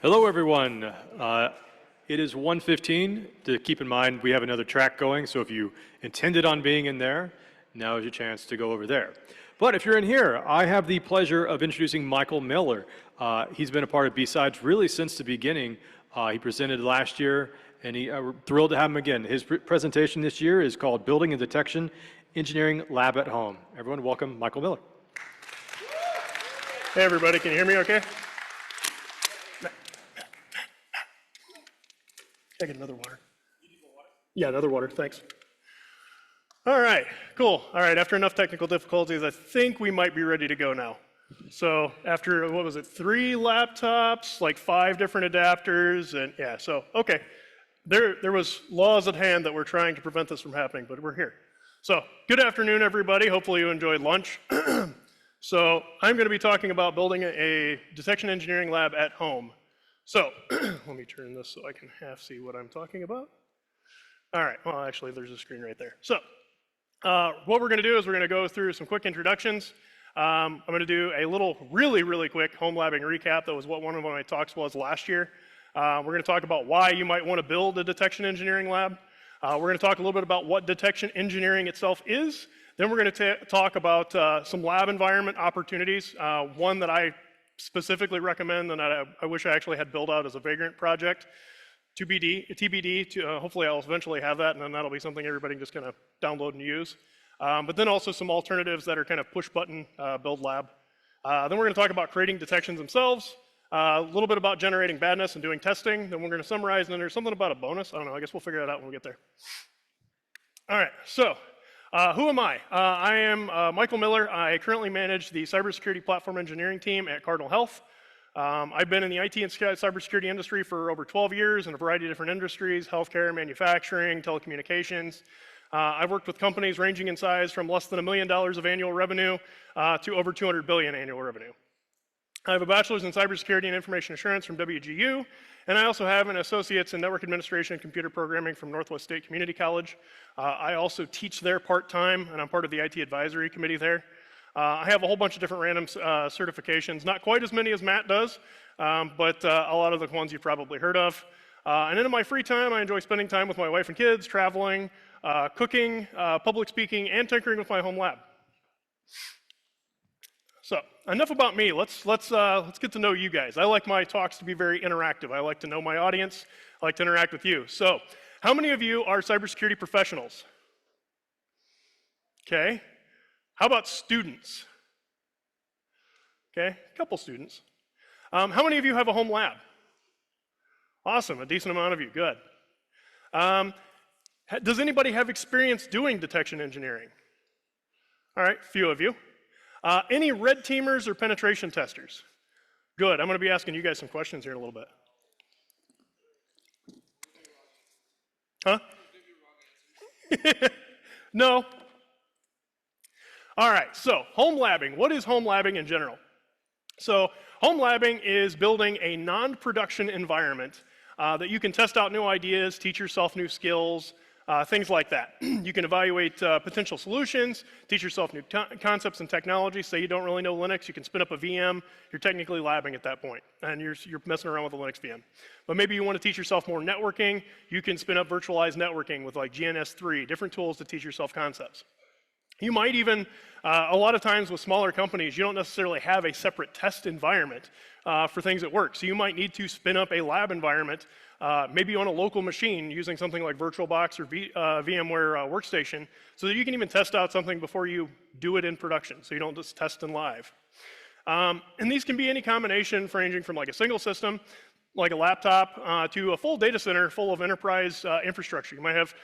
Hello, everyone. It is 1:15. To keep in mind, we have another track going, so if you intended on being in there, now is your chance to go over there. But if you're in here, I have the pleasure of introducing Michael Miller. He's been a part of BSides really since the beginning. He presented last year, and we're thrilled to have him again. His presentation this year is called Building and Detection Engineering Lab at Home. Everyone, welcome Michael Miller. Hey, everybody. Can you hear me okay? Can I get another water? Yeah, another water, thanks. All right, cool. All right, after enough technical difficulties, I think we might be ready to go now. So after, what was it, 3 laptops, like 5 different adapters, and yeah, so, okay. There was laws at hand that were trying to prevent this from happening, but we're here. So, good afternoon, everybody. Hopefully you enjoyed lunch. So, I'm gonna be talking about building a detection engineering lab at home. So, let me turn this so I can half see what I'm talking about. All right, well, actually, there's a screen right there. So, what we're gonna do is we're gonna go through some quick introductions. I'm gonna do a little, really quick home labbing recap. That was what one of my talks was last year. We're gonna talk about why you might wanna build a detection engineering lab. We're gonna talk a little bit about what detection engineering itself is. Then we're gonna talk about some lab environment opportunities. One that I specifically recommend and that I wish I actually had built out as a Vagrant project. TBD, hopefully I'll eventually have that, and then that'll be something everybody can just kind of download and use. But then also some alternatives that are kind of push button build lab. Then we're gonna talk about creating detections themselves, a little bit about generating badness and doing testing. Then we're gonna summarize, and then there's something about a bonus. I don't know, I guess we'll figure that out when we get there. All right, so who am I? I am Michael Miller. I currently manage the cybersecurity platform engineering team at Cardinal Health. I've been in the IT and cybersecurity industry for over 12 years in a variety of different industries: healthcare, manufacturing, telecommunications. I've worked with companies ranging in size from less than $1 million of annual revenue to over $200 billion annual revenue. I have a bachelor's in cybersecurity and information assurance from WGU, and I also have an associate's in network administration and computer programming from Northwest State Community College. I also teach there part-time, and I'm part of the IT advisory committee there. I have a whole bunch of different random certifications, not quite as many as Matt does, but a lot of the ones you've probably heard of. And then in my free time, I enjoy spending time with my wife and kids, traveling, cooking, public speaking, and tinkering with my home lab. So, enough about me. Let's get to know you guys. I like my talks to be very interactive. I like to know my audience. I like to interact with you. So, how many of you are cybersecurity professionals? Okay. How about students? Okay, a couple students. How many of you have a home lab? Awesome, a decent amount of you, good. Does anybody have experience doing detection engineering? All right, few of you. Any red teamers or penetration testers? Good, I'm gonna be asking you guys some questions here in a little bit. Huh? No. All right, so home labbing. What is home labbing in general? So home labbing is building a non-production environment that you can test out new ideas, teach yourself new skills, things like that. You can evaluate potential solutions, teach yourself new concepts and technology. Say you don't really know Linux, you can spin up a VM. You're technically labbing at that point, and you're messing around with a Linux VM. But maybe you want to teach yourself more networking. You can spin up virtualized networking with like GNS3, different tools to teach yourself concepts. You might even, a lot of times with smaller companies, you don't necessarily have a separate test environment for things that work. So you might need to spin up a lab environment, maybe on a local machine using something like VirtualBox or VMware Workstation, so that you can even test out something before you do it in production, so you don't just test in live. And these can be any combination ranging from like a single system, like a laptop, to a full data center full of enterprise infrastructure. You might have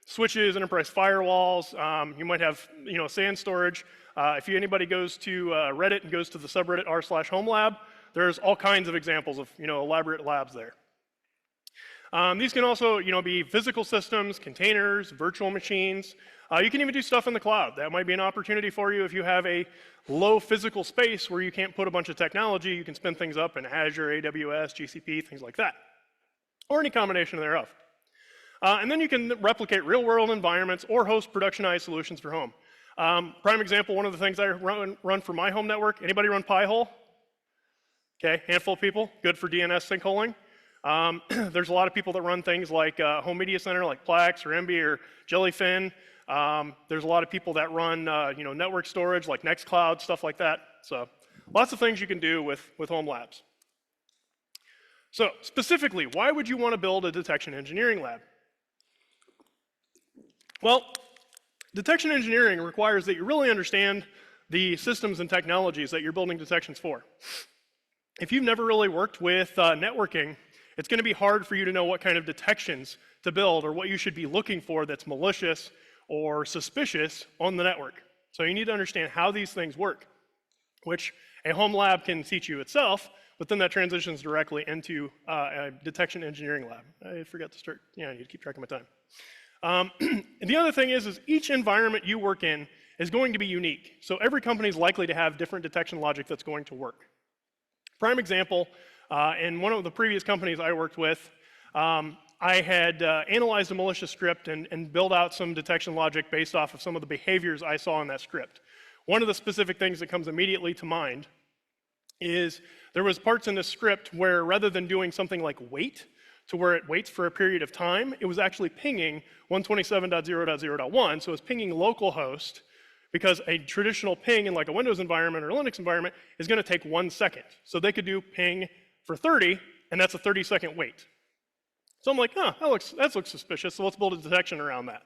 switches, enterprise firewalls, you might have, SAN storage. If anybody goes to Reddit and goes to the subreddit r/homelab, there's all kinds of examples of, elaborate labs there. These can also, be physical systems, containers, virtual machines. You can even do stuff in the cloud. That might be an opportunity for you if you have a low physical space where you can't put a bunch of technology. You can spin things up in Azure, AWS, GCP, things like that, or any combination thereof. And then you can replicate real-world environments or host productionized solutions for home. Prime example, one of the things I run for my home network, anybody run Pi-hole? Okay, handful of people, good for DNS sinkholing. There's a lot of people that run things like Home Media Center, like Plex or Emby or Jellyfin. There's a lot of people that run network storage like Nextcloud, stuff like that. So lots of things you can do with Home Labs. So specifically, why would you want to build a detection engineering lab? Well, detection engineering requires that you really understand the systems and technologies that you're building detections for. If you've never really worked with networking, it's going to be hard for you to know what kind of detections to build or what you should be looking for that's malicious or suspicious on the network. So you need to understand how these things work, which a home lab can teach you itself, but then that transitions directly into a detection engineering lab. I forgot to start, I need to keep track of my time. And the other thing is each environment you work in is going to be unique. So every company is likely to have different detection logic that's going to work. Prime example, in one of the previous companies I worked with, I had analyzed a malicious script and built out some detection logic based off of some of the behaviors I saw in that script. One of the specific things that comes immediately to mind is there was parts in this script where rather than doing something like wait, to where it waits for a period of time, it was actually pinging 127.0.0.1, so it's pinging localhost, because a traditional ping in like a Windows environment or Linux environment is going to take 1 second. So they could do ping for 30, and that's a 30-second wait. So I'm like, that looks suspicious, so let's build a detection around that.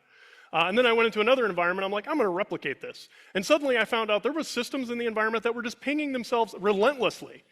And then I went into another environment, I'm like, I'm going to replicate this. And suddenly I found out there were systems in the environment that were just pinging themselves relentlessly.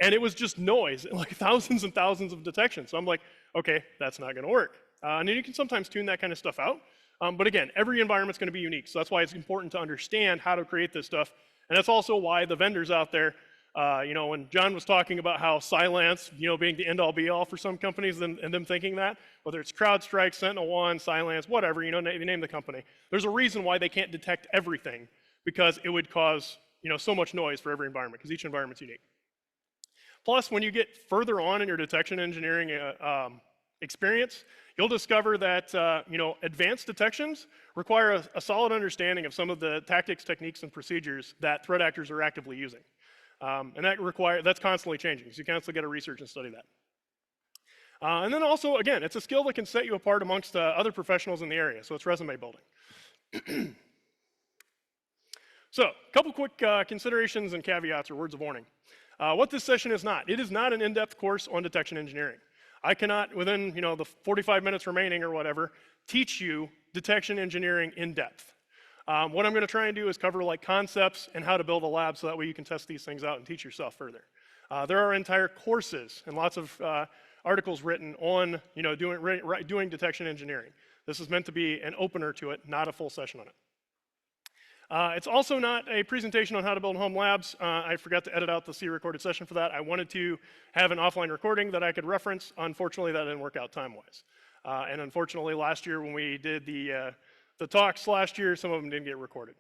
And it was just noise, like thousands and thousands of detections. So I'm like, okay, that's not going to work. And you can sometimes tune that kind of stuff out. But again, every environment's going to be unique. So that's why it's important to understand how to create this stuff. And that's also why the vendors out there, when John was talking about how Cylance, being the end-all be-all for some companies and them thinking that, whether it's CrowdStrike, SentinelOne, Cylance, whatever, you name the company, there's a reason why they can't detect everything, because it would cause, so much noise for every environment, because each environment's unique. Plus, when you get further on in your detection engineering experience, you'll discover that advanced detections require a solid understanding of some of the tactics, techniques, and procedures that threat actors are actively using. And that's constantly changing, so you constantly got to research and study that. And then also, again, it's a skill that can set you apart amongst other professionals in the area, so it's resume building. So, a couple quick considerations and caveats or words of warning. What this session is not, it is not an in-depth course on detection engineering. I cannot, within the 45 minutes remaining or whatever, teach you detection engineering in depth. What I'm going to try and do is cover like concepts and how to build a lab, so that way you can test these things out and teach yourself further. There are entire courses and lots of articles written on doing detection engineering. This is meant to be an opener to it, not a full session on it. It's also not a presentation on how to build home labs. I forgot to edit out the recorded session for that. I wanted to have an offline recording that I could reference. Unfortunately, that didn't work out time-wise. And unfortunately, last year when we did the talks last year, some of them didn't get recorded.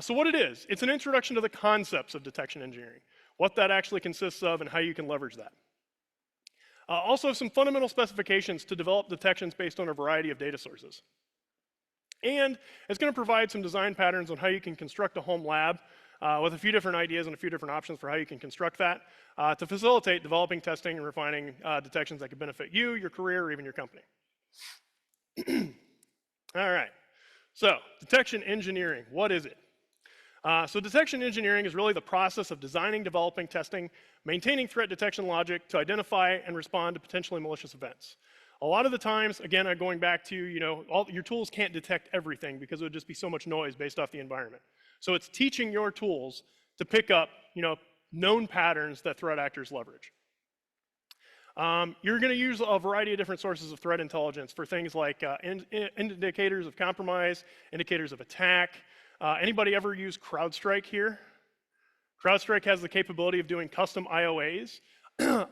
So what it is, it's an introduction to the concepts of detection engineering, what that actually consists of and how you can leverage that. Also some fundamental specifications to develop detections based on a variety of data sources. And it's going to provide some design patterns on how you can construct a home lab with a few different ideas and a few different options for how you can construct that to facilitate developing, testing, and refining detections that could benefit you, your career, or even your company. All right, so detection engineering, what is it? So detection engineering is really the process of designing, developing, testing, maintaining threat detection logic to identify and respond to potentially malicious events. A lot of the times, again, I'm going back to, your tools can't detect everything because it would just be so much noise based off the environment. So it's teaching your tools to pick up, known patterns that threat actors leverage. You're going to use a variety of different sources of threat intelligence for things like indicators of compromise, indicators of attack. Anybody ever use CrowdStrike here? CrowdStrike has the capability of doing custom IOAs.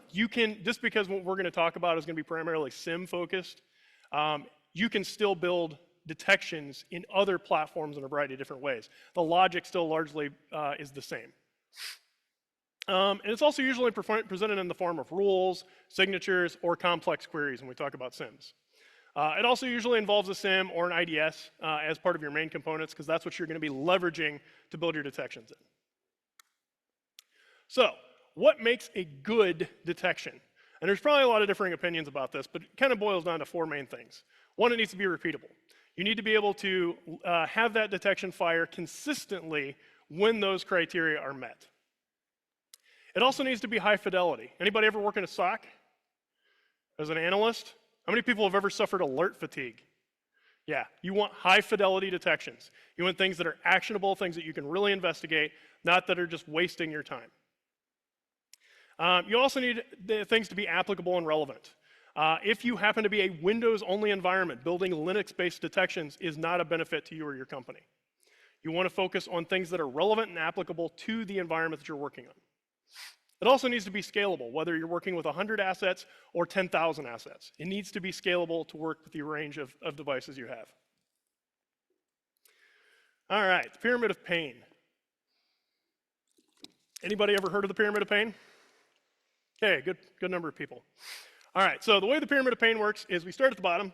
You can, just because what we're going to talk about is going to be primarily SIM focused, you can still build detections in other platforms in a variety of different ways. The logic still largely is the same. And it's also usually presented in the form of rules, signatures, or complex queries when we talk about SIMs. It also usually involves a SIM or an IDS as part of your main components, because that's what you're going to be leveraging to build your detections in. So, what makes a good detection? And there's probably a lot of differing opinions about this, but it kind of boils down to 4 main things. One, it needs to be repeatable. You need to be able to have that detection fire consistently when those criteria are met. It also needs to be high fidelity. Anybody ever work in a SOC as an analyst? How many people have ever suffered alert fatigue? Yeah, you want high fidelity detections. You want things that are actionable, things that you can really investigate, not that are just wasting your time. You also need things to be applicable and relevant. If you happen to be a Windows-only environment, building Linux-based detections is not a benefit to you or your company. You want to focus on things that are relevant and applicable to the environment that you're working on. It also needs to be scalable, whether you're working with 100 assets or 10,000 assets. It needs to be scalable to work with the range of devices you have. All right, the pyramid of pain. Anybody ever heard of the pyramid of pain? Okay, good number of people. All right, so the way the pyramid of pain works is we start at the bottom,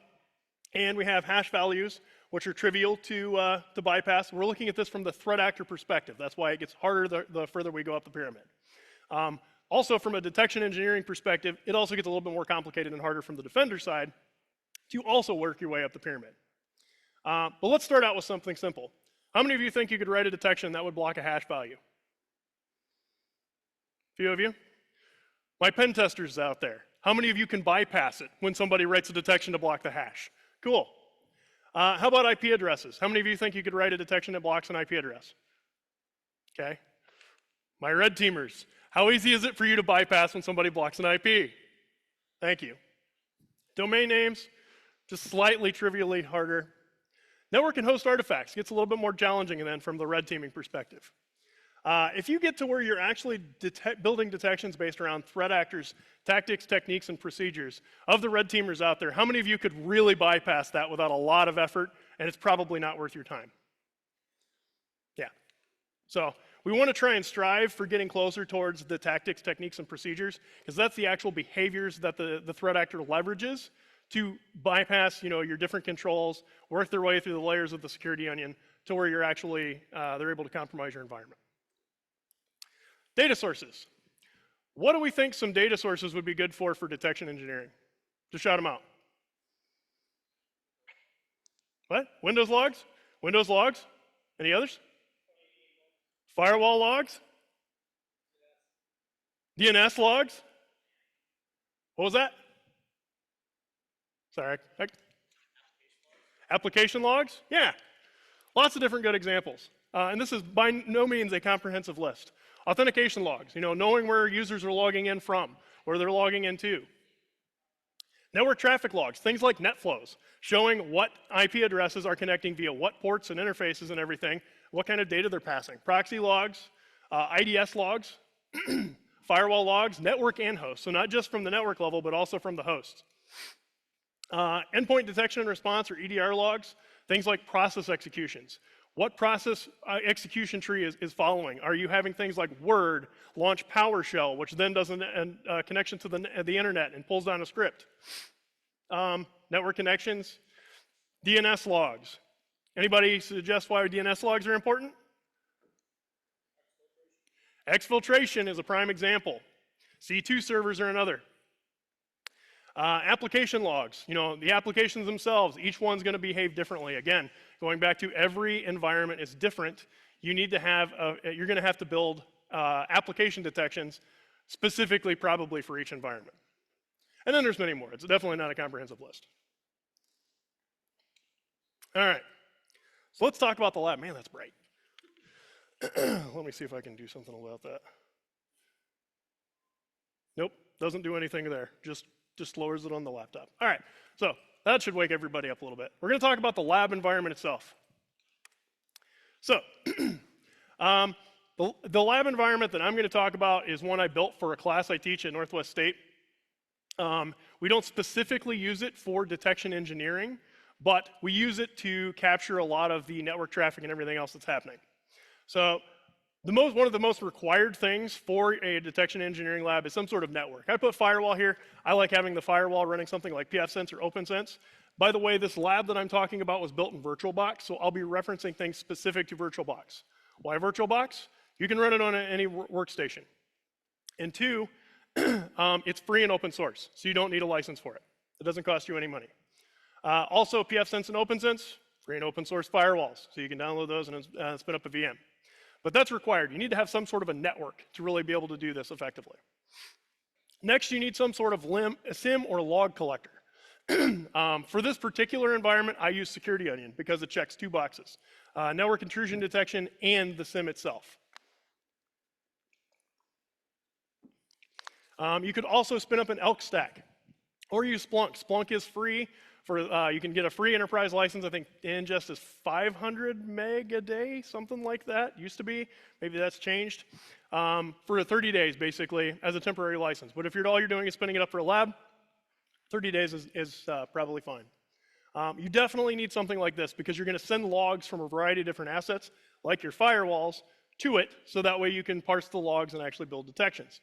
and we have hash values, which are trivial to bypass. We're looking at this from the threat actor perspective. That's why it gets harder the further we go up the pyramid. Also, from a detection engineering perspective, it also gets a little bit more complicated and harder from the defender side to also work your way up the pyramid. But let's start out with something simple. How many of you think you could write a detection that would block a hash value? A few of you? My pen testers out there, how many of you can bypass it when somebody writes a detection to block the hash? Cool. How about IP addresses? How many of you think you could write a detection that blocks an IP address? Okay. My red teamers, how easy is it for you to bypass when somebody blocks an IP? Thank you. Domain names, just slightly trivially harder. Network and host artifacts gets a little bit more challenging then from the red teaming perspective. If you get to where you're actually building detections based around threat actors, tactics, techniques, and procedures, of the red teamers out there, how many of you could really bypass that without a lot of effort, and it's probably not worth your time? Yeah. So we want to try and strive for getting closer towards the tactics, techniques, and procedures, because that's the actual behaviors that the threat actor leverages to bypass, your different controls, work their way through the layers of the security onion to where you're actually, they're able to compromise your environment. Data sources. What do we think some data sources would be good for detection engineering? Just shout them out. What? Windows logs? Windows logs? Any others? Firewall logs? DNS logs? What was that? Sorry. Application logs? Yeah. Lots of different good examples. And this is by no means a comprehensive list. Authentication logs, knowing where users are logging in from, where they're logging into. Network traffic logs, things like net flows, showing what IP addresses are connecting via what ports and interfaces and everything, what kind of data they're passing. Proxy logs, IDS logs, firewall logs, network and host. So not just from the network level, but also from the host. Endpoint detection and response, or EDR logs, things like process executions. What process execution tree is following? Are you having things like Word launch PowerShell, which then does a connection to the internet and pulls down a script? Network connections, DNS logs. Anybody suggest why DNS logs are important? Exfiltration is a prime example. C2 servers are another. Application logs, the applications themselves, each one's going to behave differently. Again, going back to every environment is different. You need to have, you're going to have to build application detections specifically probably for each environment. And then there's many more. It's definitely not a comprehensive list. All right, so let's talk about the lab. Man, that's bright. Let me see if I can do something about that. Nope, doesn't do anything there. Just lowers it on the laptop. All right, so that should wake everybody up a little bit. We're going to talk about the lab environment itself. So, the lab environment that I'm going to talk about is one I built for a class I teach at Northwest State. We don't specifically use it for detection engineering, but we use it to capture a lot of the network traffic and everything else that's happening. So, one of the most required things for a detection engineering lab is some sort of network. I put firewall here. I like having the firewall running something like pfSense or OpenSense. By the way, this lab that I'm talking about was built in VirtualBox, so I'll be referencing things specific to VirtualBox. Why VirtualBox? You can run it on any workstation. And two, it's free and open source, so you don't need a license for it. It doesn't cost you any money. Also, pfSense and OpenSense, free and open source firewalls, so you can download those and spin up a VM. But that's required. You need to have some sort of a network to really be able to do this effectively. Next, you need some sort of SIM or log collector. For this particular environment, I use Security Onion because it checks two boxes, network intrusion detection and the SIM itself. You could also spin up an Elk stack or use Splunk. Splunk is free. You can get a free enterprise license. I think ingest is 500 meg a day, something like that. Used to be. Maybe that's changed. For 30 days, basically, as a temporary license. But if all you're doing is spinning it up for a lab, 30 days is probably fine. You definitely need something like this because you're going to send logs from a variety of different assets, like your firewalls, to it, so that way you can parse the logs and actually build detections.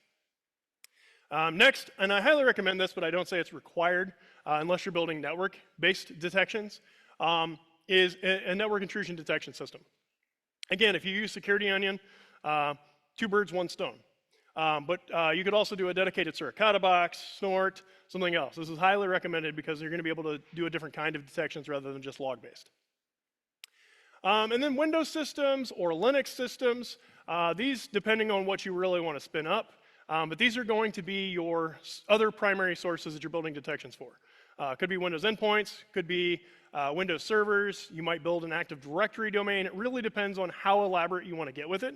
Next, and I highly recommend this, but I don't say it's required unless you're building network-based detections, is a network intrusion detection system. Again, if you use Security Onion, two birds, one stone. But you could also do a dedicated Suricata box, Snort, something else. This is highly recommended because you're going to be able to do a different kind of detections rather than just log-based. And then Windows systems or Linux systems, these, depending on what you really want to spin up, but these are going to be your other primary sources that you're building detections for. Could be Windows endpoints, could be Windows servers, you might build an Active Directory domain. It really depends on how elaborate you want to get with it.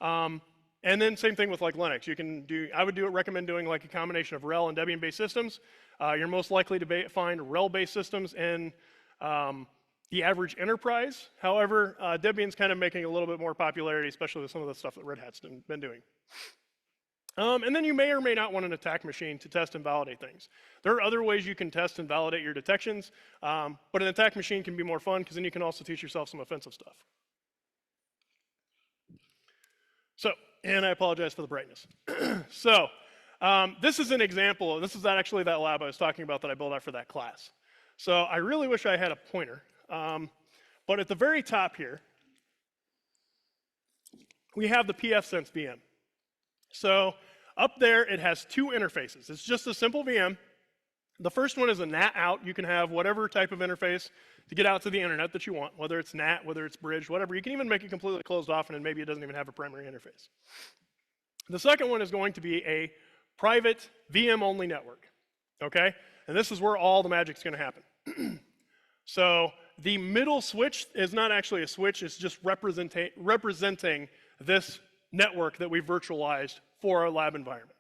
And then same thing with like Linux. You can do, I would recommend doing like a combination of RHEL and Debian-based systems. You're most likely to find RHEL-based systems in the average enterprise. However, Debian's kind of making a little bit more popularity, especially with some of the stuff that Red Hat's been doing. And then you may or may not want an attack machine to test and validate things. There are other ways you can test and validate your detections, but an attack machine can be more fun because then you can also teach yourself some offensive stuff. So, and I apologize for the brightness. So, this is an example. This is actually that lab I was talking about that I built out for that class. So I really wish I had a pointer. But at the very top here, we have the pfSense VM. So up there, it has two interfaces. It's just a simple VM. The first one is a NAT out. You can have whatever type of interface to get out to the internet that you want, whether it's NAT, whether it's bridge, whatever. You can even make it completely closed off, and then maybe it doesn't even have a primary interface. The second one is going to be a private VM-only network, okay? And this is where all the magic's going to happen. So the middle switch is not actually a switch. It's just representing this network that we virtualized for our lab environment.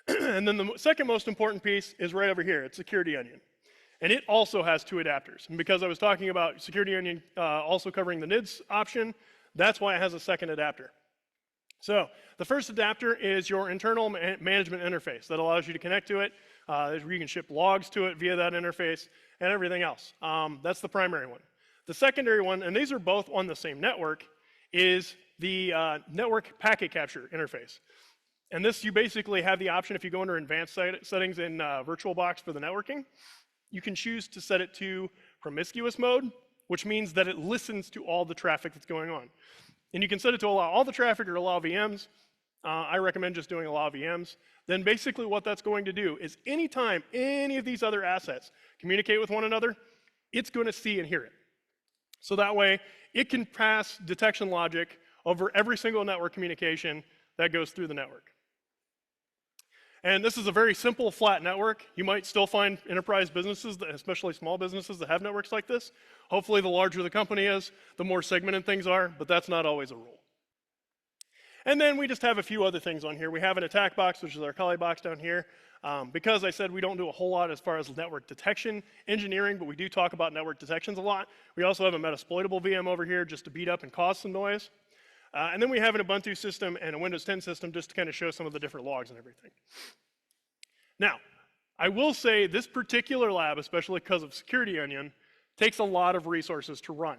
And then the second most important piece is right over here. It's Security Onion. And it also has two adapters. And because I was talking about Security Onion also covering the NIDS option, that's why it has a second adapter. So the first adapter is your internal management interface that allows you to connect to it. You can ship logs to it via that interface and everything else. That's the primary one. The secondary one, and these are both on the same network, is the network packet capture interface. And this, you basically have the option, if you go under advanced settings in VirtualBox for the networking, you can choose to set it to promiscuous mode, which means that it listens to all the traffic that's going on. And you can set it to allow all the traffic or allow VMs. I recommend just doing allow VMs. Then basically what that's going to do is anytime any of these other assets communicate with one another, it's going to see and hear it. So that way, it can pass detection logic over every single network communication that goes through the network. And this is a very simple, flat network. You might still find enterprise businesses, especially small businesses, that have networks like this. Hopefully, the larger the company is, the more segmented things are, but that's not always a rule. And then we just have a few other things on here. We have an attack box, which is our Kali box down here. Because I said we don't do a whole lot as far as network detection engineering, but we do talk about network detections a lot. We also have a Metasploitable VM over here just to beat up and cause some noise. And then we have an Ubuntu system and a Windows 10 system just to kind of show some of the different logs and everything. Now, I will say this particular lab, especially because of Security Onion, takes a lot of resources to run.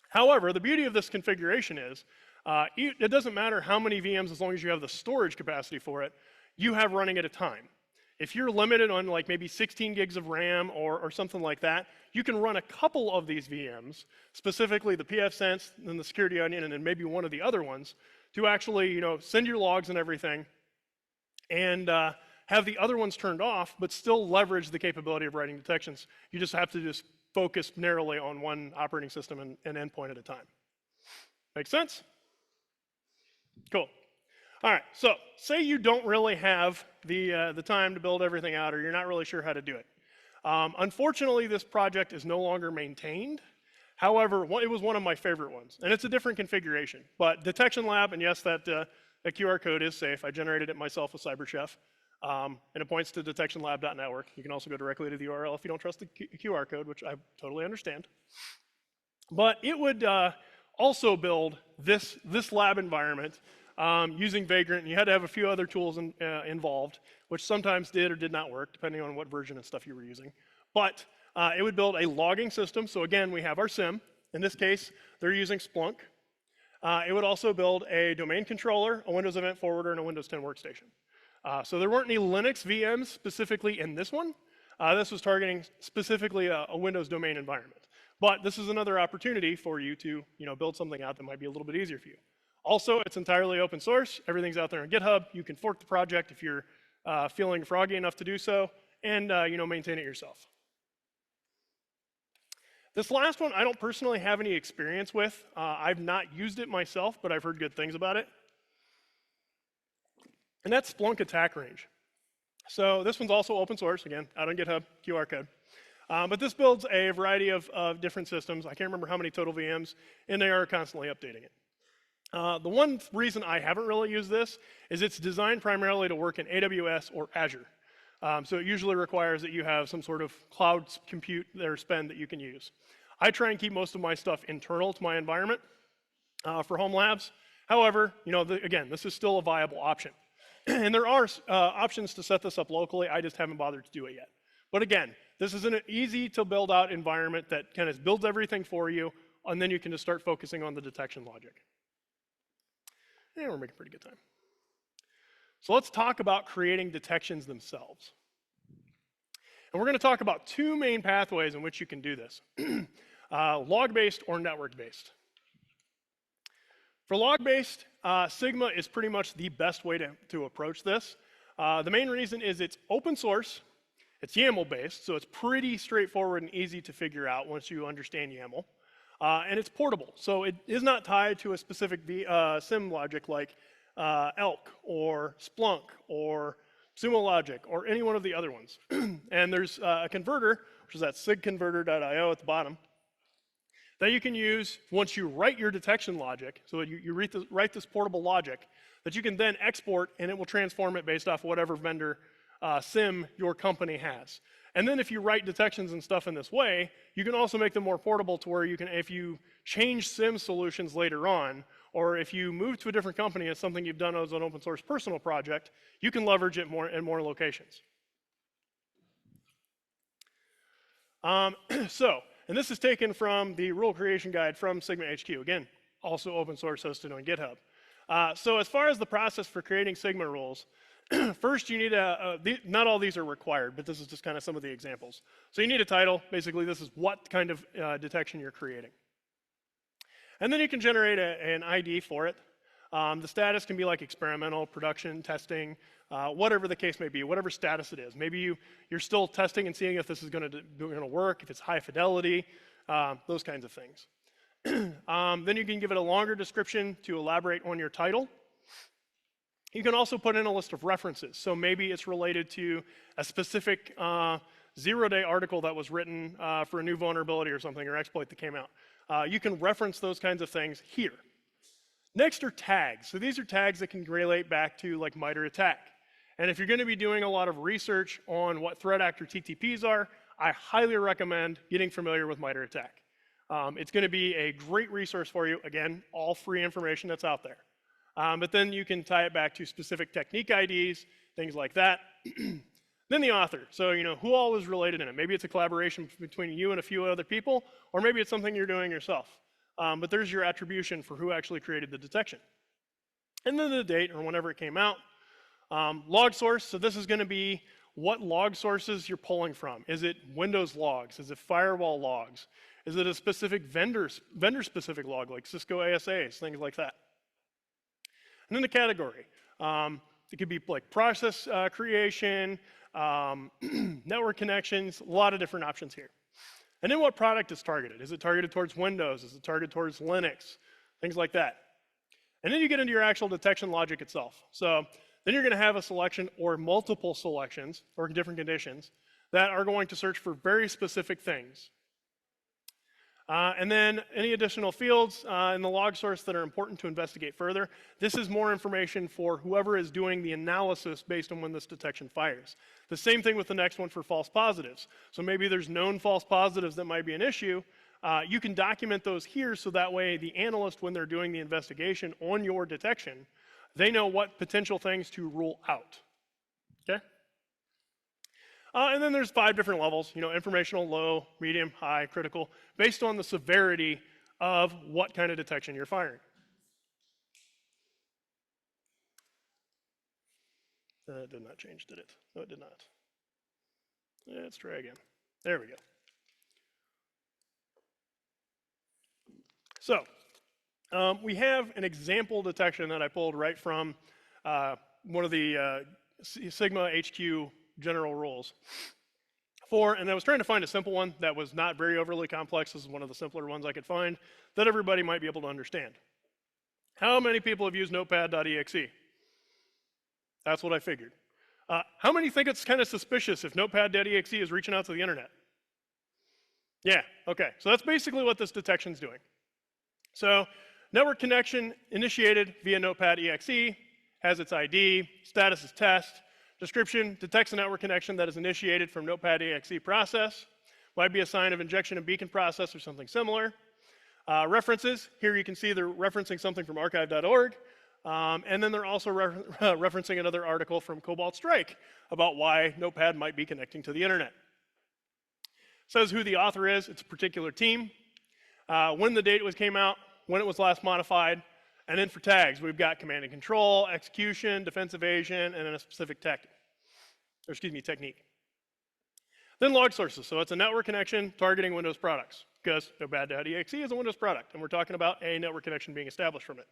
However, the beauty of this configuration is it doesn't matter how many VMs as long as you have the storage capacity for it, you have running at a time. If you're limited on like maybe 16 gigs of RAM or something like that, you can run a couple of these VMs, specifically the pfSense, then the Security Onion, and then maybe one of the other ones, to actually, send your logs and everything, and have the other ones turned off, but still leverage the capability of writing detections. You just have to just focus narrowly on one operating system and endpoint at a time. Make sense? Cool. All right, so say you don't really have the time to build everything out, or you're not really sure how to do it. Unfortunately, this project is no longer maintained. However, it was one of my favorite ones, and it's a different configuration. But Detection Lab, and yes, that QR code is safe. I generated it myself with CyberChef, and it points to detectionlab.network. You can also go directly to the URL if you don't trust the QR code, which I totally understand. But it would also build this lab environment using Vagrant, and you had to have a few other tools involved, which sometimes did or did not work, depending on what version of stuff you were using. But it would build a logging system. So again, we have our SIM. In this case, they're using Splunk. It would also build a domain controller, a Windows Event Forwarder, and a Windows 10 workstation. So there weren't any Linux VMs specifically in this one. This was targeting specifically a Windows domain environment. But this is another opportunity for you to build something out that might be a little bit easier for you. Also, it's entirely open source. Everything's out there on GitHub. You can fork the project if you're feeling froggy enough to do so, and maintain it yourself. This last one, I don't personally have any experience with. I've not used it myself, but I've heard good things about it. And that's Splunk Attack Range. So this one's also open source, again, out on GitHub, QR code. But this builds a variety of different systems. I can't remember how many total VMs, and they are constantly updating it. The one reason I haven't really used this is it's designed primarily to work in AWS or Azure. So it usually requires that you have some sort of cloud compute or spend that you can use. I try and keep most of my stuff internal to my environment for home labs. However, again, this is still a viable option. And there are options to set this up locally. I just haven't bothered to do it yet. But again, this is an easy to build out environment that kind of builds everything for you, and then you can just start focusing on the detection logic. And we're making pretty good time. So let's talk about creating detections themselves. And we're going to talk about two main pathways in which you can do this, log-based or network-based. For log-based, Sigma is pretty much the best way to approach this. The main reason is it's open source, it's YAML-based, so it's pretty straightforward and easy to figure out once you understand YAML. And it's portable, so it is not tied to a specific SIM logic like Elk or Splunk or Sumo Logic or any one of the other ones. And there's a converter, which is that sigconverter.io at the bottom, that you can use once you write your detection logic. So you write this portable logic that you can then export, and it will transform it based off whatever vendor SIM your company has. And then if you write detections and stuff in this way, you can also make them more portable to where you can, if you change SIM solutions later on, or if you move to a different company as something you've done as an open source personal project, you can leverage it more in more locations. And this is taken from the rule creation guide from Sigma HQ. Again, also open source, hosted on GitHub. So as far as the process for creating Sigma rules, first you need not all these are required, but this is just kind of some of the examples. So you need a title. Basically, this is what kind of detection you're creating. And then you can generate an ID for it. The status can be like experimental, production, testing, whatever the case may be, whatever status it is. Maybe you're still testing and seeing if this is going to work, if it's high fidelity, those kinds of things. Then you can give it a longer description to elaborate on your title. You can also put in a list of references. So maybe it's related to a specific zero-day article that was written for a new vulnerability or something, or exploit that came out. You can reference those kinds of things here. Next are tags. So these are tags that can relate back to like MITRE ATT&CK. And if you're going to be doing a lot of research on what threat actor TTPs are, I highly recommend getting familiar with MITRE ATT&CK. It's going to be a great resource for you. Again, all free information that's out there. But then you can tie it back to specific technique IDs, things like that. Then the author. So, who all is related in it. Maybe it's a collaboration between you and a few other people, or maybe it's something you're doing yourself. But there's your attribution for who actually created the detection. And then the date, or whenever it came out. Log source, so this is going to be what log sources you're pulling from. Is it Windows logs? Is it firewall logs? Is it a specific vendor-specific log, like Cisco ASAs, things like that? And then the category. It could be like process creation, network connections, a lot of different options here. And then what product is targeted? Is it targeted towards Windows? Is it targeted towards Linux? Things like that. And then you get into your actual detection logic itself. So then you're going to have a selection or multiple selections or different conditions that are going to search for very specific things. And then any additional fields in the log source that are important to investigate further. This is more information for whoever is doing the analysis based on when this detection fires. The same thing with the next one for false positives. So maybe there's known false positives that might be an issue. You can document those here so that way the analyst, when they're doing the investigation on your detection, they know what potential things to rule out. Okay? And then there's 5 different levels, informational, low, medium, high, critical, based on the severity of what kind of detection you're firing. That did not change, did it? No, it did not. Let's try again. There we go. So, we have an example detection that I pulled right from one of the Sigma HQ general rules. And I was trying to find a simple one that was not very overly complex. This is one of the simpler ones I could find that everybody might be able to understand. How many people have used notepad.exe? That's what I figured. How many think it's kind of suspicious if notepad.exe is reaching out to the internet? Yeah, okay. So that's basically what this detection's doing. So network connection initiated via notepad.exe, has its ID, status is test. Description detects a network connection that is initiated from notepad.exe process. Might be a sign of injection and beacon process or something similar. References, here you can see they're referencing something from archive.org. And then they're also referencing another article from Cobalt Strike about why Notepad might be connecting to the internet. Says who the author is, it's a particular team, when the date came out, when it was last modified, and then for tags, we've got command and control, execution, defense evasion, and then a specific technique. Then log sources, so it's a network connection targeting Windows products, because notepad.exe is a Windows product, and we're talking about a network connection being established from it.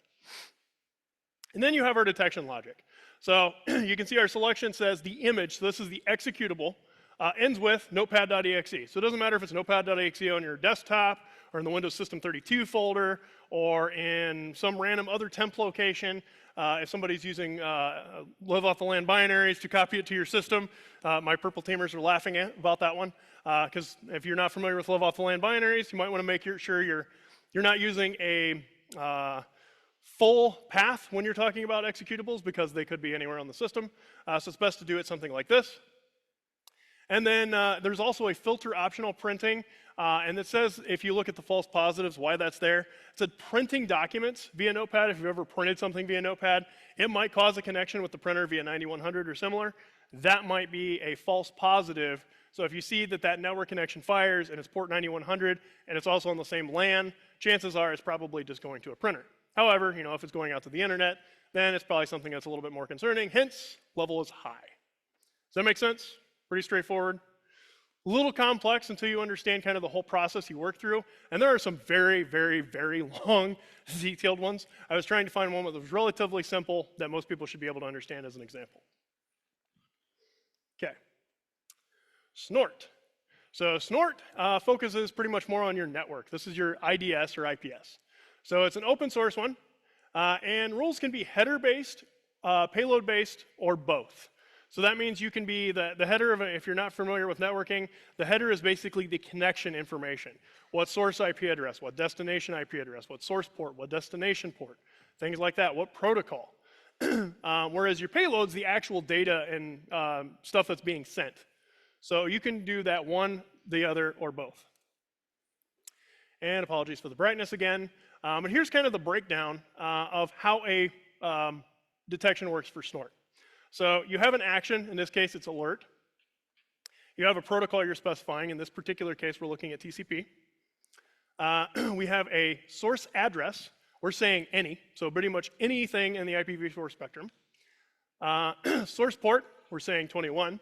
And then you have our detection logic. So you can see our selection says the image, so this is the executable, ends with notepad.exe. So it doesn't matter if it's notepad.exe on your desktop, or in the Windows System 32 folder, or in some random other temp location. If somebody's using live-off-the-land binaries to copy it to your system, my purple teamers are laughing about that one, because if you're not familiar with live-off-the-land binaries, you might want to make sure you're not using a full path when you're talking about executables, because they could be anywhere on the system. So it's best to do it something like this. And then there's also a filter optional printing, and it says, if you look at the false positives, why that's there. It said printing documents via Notepad. If you've ever printed something via Notepad, it might cause a connection with the printer via 9100 or similar. That might be a false positive. So if you see that network connection fires and it's port 9100 and it's also on the same LAN, chances are it's probably just going to a printer. However, if it's going out to the internet, then it's probably something that's a little bit more concerning. Hence, level is high. Does that make sense? Pretty straightforward. A little complex until you understand kind of the whole process you work through. And there are some very, very, very long, detailed ones. I was trying to find one that was relatively simple that most people should be able to understand as an example. Okay. Snort. So Snort focuses pretty much more on your network. This is your IDS or IPS. So it's an open source one. And rules can be header-based, payload-based, or both. So that means you can be the header of it. If you're not familiar with networking, the header is basically the connection information. What source IP address, what destination IP address, what source port, what destination port, things like that, what protocol. Whereas your payload's the actual data and stuff that's being sent. So you can do that one, the other, or both. And apologies for the brightness again. But here's kind of the breakdown of how a detection works for Snort. So you have an action, in this case it's alert. You have a protocol you're specifying, in this particular case we're looking at TCP. We have a source address, we're saying any, so pretty much anything in the IPv4 spectrum. Source port, we're saying 21.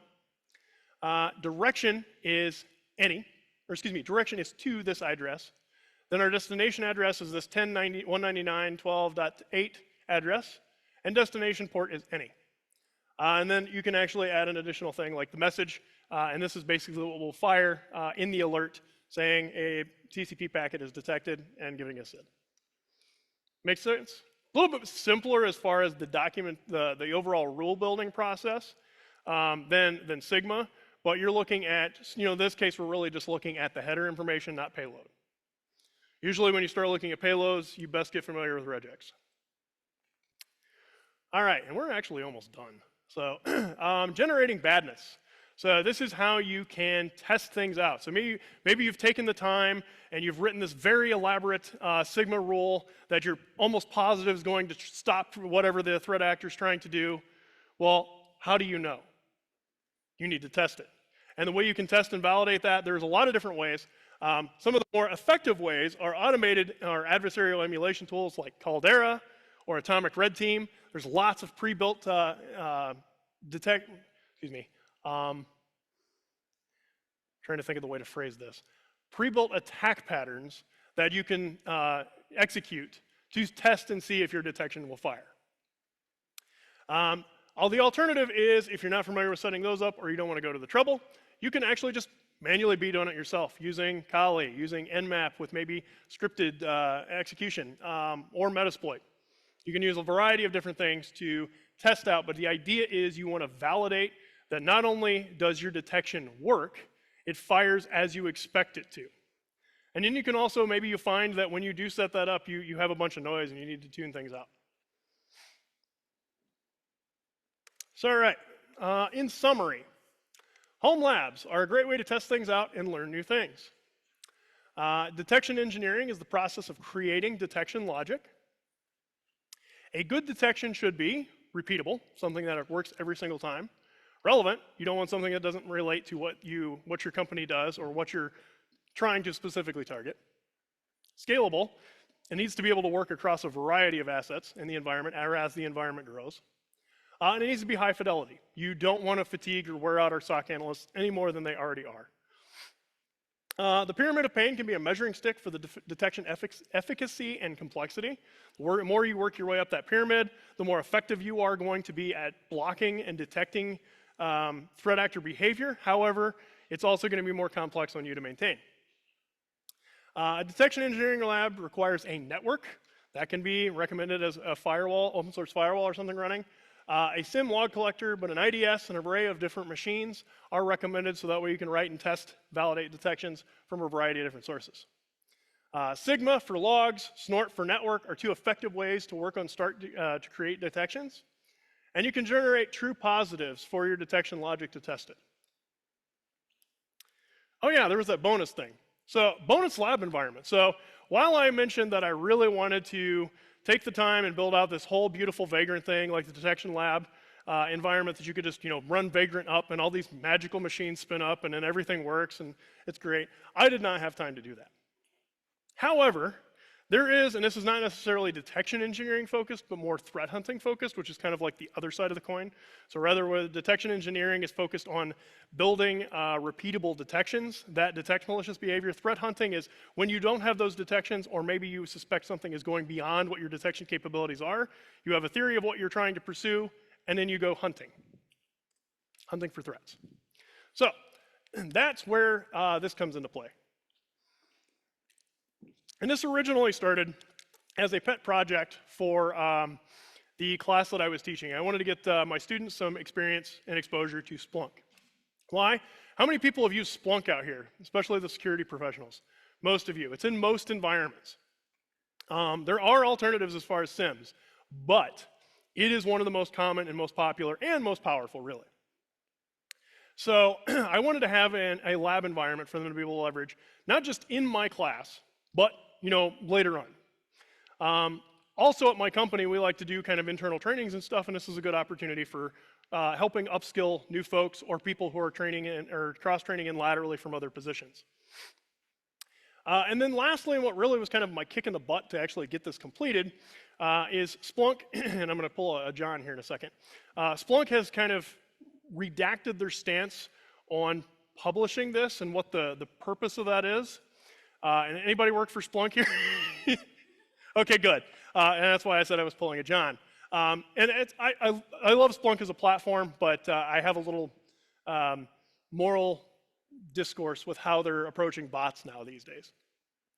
Direction is any, or excuse me, direction is to this address. Then our destination address is this 199.12.8 address. and destination port is any. And then you can actually add an additional thing like the message, and this is basically what will fire in the alert saying a TCP packet is detected and giving a SID. Make sense? A little bit simpler as far as the document, the overall rule building process than Sigma, but you're looking at, in this case, we're really just looking at the header information, not payload. Usually when you start looking at payloads, you best get familiar with regex. All right, and we're actually almost done. So generating badness. So this is how you can test things out. So maybe you've taken the time and you've written this very elaborate Sigma rule that you're almost positive is going to stop whatever the threat actor is trying to do. Well, how do you know? You need to test it. And the way you can test and validate that, there's a lot of different ways. Some of the more effective ways are automated or adversarial emulation tools like Caldera or Atomic Red Team. There's lots of pre-built trying to think of the way to phrase this. Pre-built attack patterns that you can execute to test and see if your detection will fire. The alternative is, if you're not familiar with setting those up or you don't want to go to the trouble, you can actually just manually be doing it yourself using Kali, using Nmap with maybe scripted execution or Metasploit. You can use a variety of different things to test out, but the idea is you want to validate that not only does your detection work, it fires as you expect it to. And then you can also, maybe you find that when you do set that up, you have a bunch of noise and you need to tune things out. So, all right, in summary, home labs are a great way to test things out and learn new things. Detection engineering is the process of creating detection logic. A good detection should be repeatable, something that works every single time. Relevant, you don't want something that doesn't relate to what your company does or what you're trying to specifically target. Scalable, it needs to be able to work across a variety of assets in the environment as the environment grows. And it needs to be high fidelity. You don't want to fatigue or wear out our SOC analysts any more than they already are. The pyramid of pain can be a measuring stick for the detection efficacy and complexity. The more you work your way up that pyramid, the more effective you are going to be at blocking and detecting threat actor behavior. However, it's also going to be more complex on you to maintain. A detection engineering lab requires a network. That can be recommended as a firewall, open source firewall or something running. A SIM log collector, but an IDS and an array of different machines are recommended so that way you can write and test, validate detections from a variety of different sources. Sigma for logs, Snort for network are two effective ways to work on to create detections. And you can generate true positives for your detection logic to test it. Oh yeah, there was that bonus thing. So bonus lab environment. So while I mentioned that I really wanted to take the time and build out this whole beautiful Vagrant thing, like the detection lab environment that you could just run Vagrant up and all these magical machines spin up and then everything works and it's great. I did not have time to do that. However, there is, and this is not necessarily detection engineering focused, but more threat hunting focused, which is kind of like the other side of the coin. So rather, where detection engineering is focused on building repeatable detections that detect malicious behavior, threat hunting is when you don't have those detections, or maybe you suspect something is going beyond what your detection capabilities are, you have a theory of what you're trying to pursue, and then you go hunting for threats. So that's where this comes into play. And this originally started as a pet project for the class that I was teaching. I wanted to get my students some experience and exposure to Splunk. Why? How many people have used Splunk out here, especially the security professionals? Most of you. It's in most environments. There are alternatives as far as SIMs, but it is one of the most common and most popular and most powerful, really. So I wanted to have a lab environment for them to be able to leverage, not just in my class, but later on. Also at my company, we like to do kind of internal trainings and stuff, and this is a good opportunity for helping upskill new folks or people who are training or cross-training in laterally from other positions. And then lastly, and what really was kind of my kick in the butt to actually get this completed is Splunk, and I'm going to pull a John here in a second. Splunk has kind of redacted their stance on publishing this and what the purpose of that is. And anybody work for Splunk here? Okay, good. And that's why I said I was pulling a John. And I love Splunk as a platform, but I have a little moral discourse with how they're approaching bots now these days.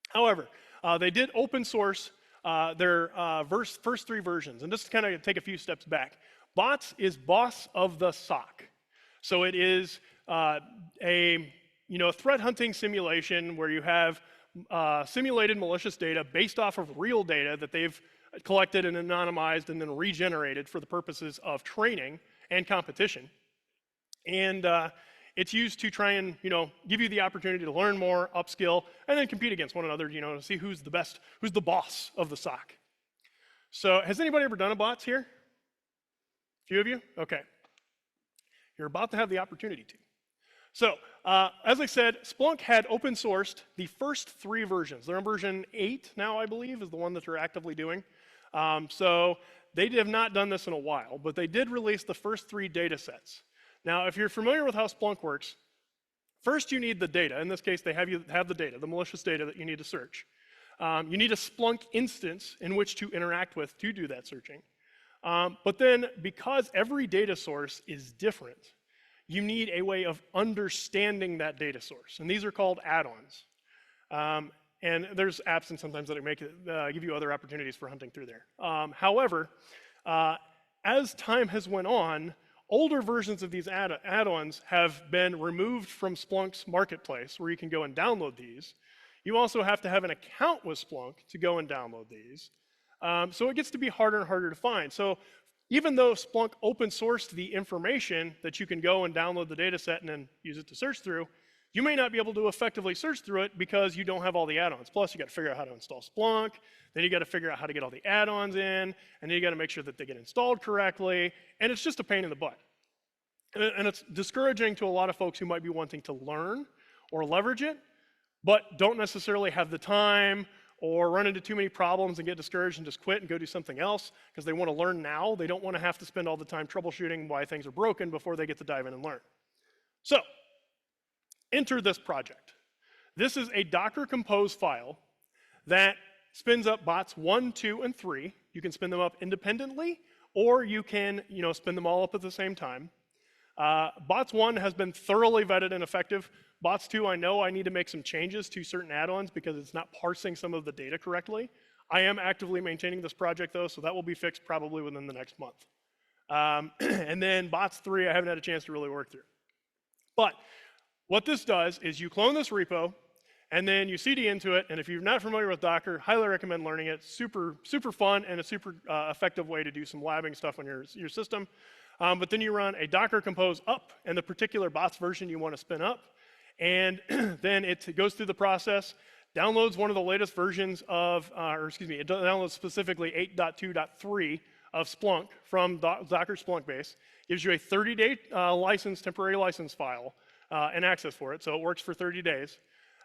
However, they did open source their first 3 versions. And just to kind of take a few steps back, bots is boss of the SOC. So it is a threat hunting simulation where you have simulated malicious data based off of real data that they've collected and anonymized and then regenerated for the purposes of training and competition. And it's used to try and give you the opportunity to learn more, upskill, and then compete against one another, to see who's the best, who's the boss of the SOC. So has anybody ever done a bots here? A few of you? Okay. You're about to have the opportunity to. So, as I said, Splunk had open sourced the first 3 versions. They're on version 8 now, I believe, is the one that they're actively doing. So they have not done this in a while, but they did release the first 3 data sets. Now, if you're familiar with how Splunk works, first you need the data. In this case, they have the data, the malicious data that you need to search. You need a Splunk instance in which to interact with to do that searching. But then, because every data source is different, you need a way of understanding that data source. And these are called add-ons. And there's apps and sometimes that make it, give you other opportunities for hunting through there. However, as time has went on, older versions of these add-ons have been removed from Splunk's marketplace where you can go and download these. You also have to have an account with Splunk to go and download these. So it gets to be harder and harder to find. So even though Splunk open sourced the information that you can go and download the data set and then use it to search through, you may not be able to effectively search through it because you don't have all the add-ons. Plus, you got to figure out how to install Splunk, then you got to figure out how to get all the add-ons in, and then you got to make sure that they get installed correctly, and it's just a pain in the butt. And it's discouraging to a lot of folks who might be wanting to learn or leverage it, but don't necessarily have the time or run into too many problems and get discouraged and just quit and go do something else because they want to learn now. They don't want to have to spend all the time troubleshooting why things are broken before they get to dive in and learn. So, enter this project. This is a Docker Compose file that spins up bots 1, 2, and 3. You can spin them up independently, or you can spin them all up at the same time. Bots 1 has been thoroughly vetted and effective. Bots 2, I know I need to make some changes to certain add-ons because it's not parsing some of the data correctly. I am actively maintaining this project though, so that will be fixed probably within the next month. And then bots 3, I haven't had a chance to really work through. But what this does is you clone this repo, and then you CD into it, and if you're not familiar with Docker, highly recommend learning it. Super, super fun and a super effective way to do some labbing stuff on your system. But then you run a Docker Compose up and the particular bots version you want to spin up, and then it goes through the process, downloads one of the latest versions of, it downloads specifically 8.2.3 of Splunk from Docker Splunk base, gives you a 30-day temporary license file and access for it, so it works for 30 days.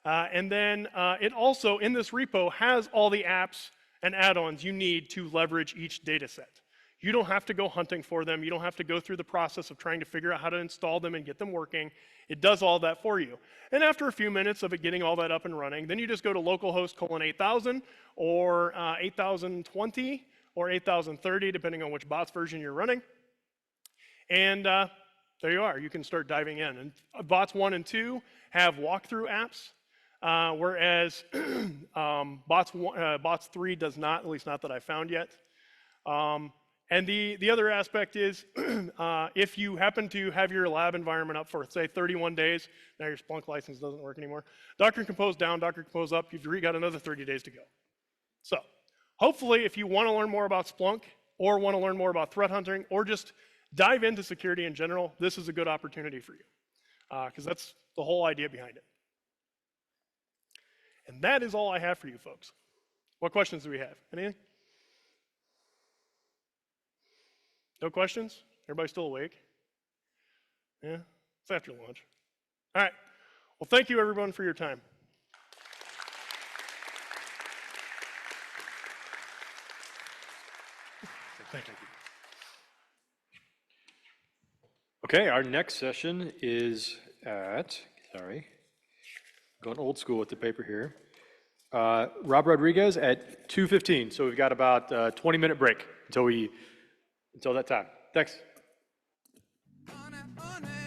And then it also, in this repo, has all the apps and add-ons you need to leverage each data set. You don't have to go hunting for them. You don't have to go through the process of trying to figure out how to install them and get them working. It does all that for you. And after a few minutes of it getting all that up and running, then you just go to localhost :8000 or 8020 or 8030, depending on which bots version you're running. And there you are. You can start diving in. And bots 1 and 2 have walkthrough apps, whereas bots 3 does not, at least not that I found yet. And the other aspect is, if you happen to have your lab environment up for, say, 31 days, now your Splunk license doesn't work anymore, Docker Compose down, Docker Compose up, you've got another 30 days to go. So, hopefully, if you want to learn more about Splunk, or want to learn more about threat hunting, or just dive into security in general, this is a good opportunity for you, because that's the whole idea behind it. And that is all I have for you folks. What questions do we have? Anything? No questions? Everybody still awake? Yeah? It's after lunch. All right. Well, thank you, everyone, for your time. Thank you. Okay, our next session is going old school with the paper here. Rob Rodriguez at 2:15, so we've got about a 20-minute break until we Until that time, thanks. On it,